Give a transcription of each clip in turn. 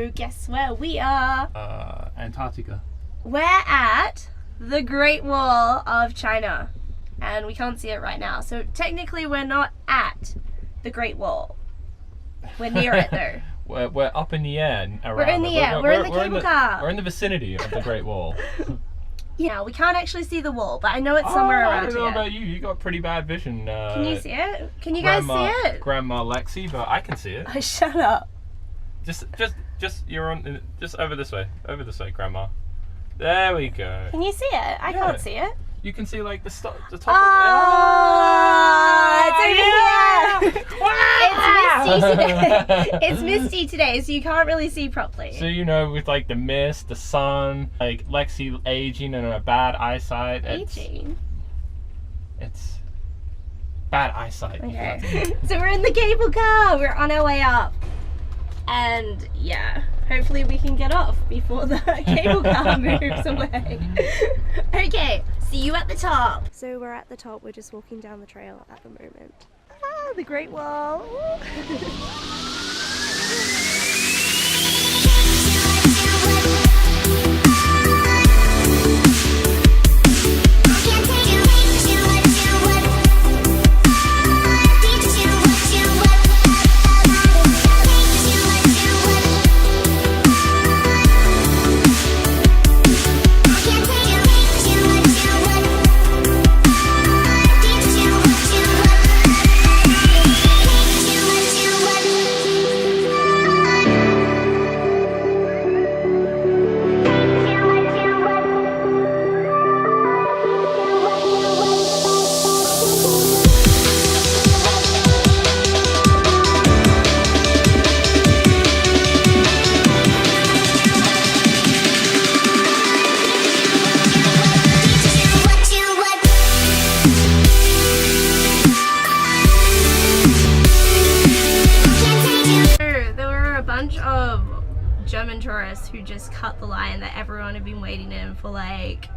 So guess where we are? Antarctica. We're at the Great Wall of China, and we can't see it right now. So technically we're not at the Great Wall. We're near it though. We're up in the air around We're in the air. We're in the cable car. We're in the vicinity of the Great Wall. Yeah, we can't actually see the wall, but I know it's somewhere around here. I don't know here. about you. You got pretty bad vision. Can you see it? Can you guys see it? Grandma Lexi, but I can see it. Oh, shut up. Just you're on. Just over this way, Grandma. There we go. Can you see it? I can't see it. You can see like the top. Oh, it's over here. It's misty today. It's misty today, so you can't really see properly. So with like the mist, the sun, like Lexi aging and a bad eyesight. Aging? It's bad eyesight. Okay. So we're in the cable car. We're on our way up. And yeah, hopefully we can get off before the cable car moves away. Okay, see you at the top. So we're at the top, we're just walking down the trail at the moment. Ah, the Great Wall. German tourists who just cut the line that everyone had been waiting in for like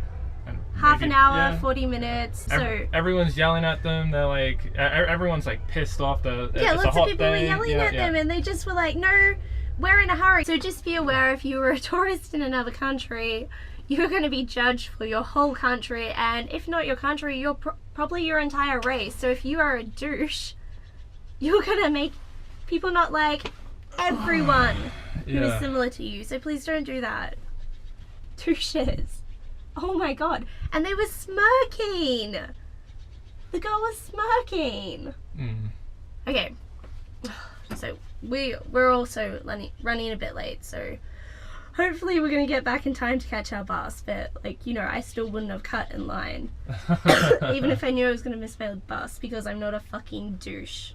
half an hour, 40 minutes. So everyone's yelling at them. They're like, everyone's like pissed off. Lots of people were yelling at them, and they just were like, "No, we're in a hurry." So just be aware, if you were a tourist in another country, you're going to be judged for your whole country, and if not your country, you're probably your entire race. So if you are a douche, you're going to make people not like everyone who is similar to you. So please don't do that. Douches. Oh my god. And they were smirking. The girl was smirking. Okay. So we're also running a bit late, so hopefully we're gonna get back in time to catch our bus, but I still wouldn't have cut in line. Even if I knew I was gonna miss my bus, because I'm not a fucking douche.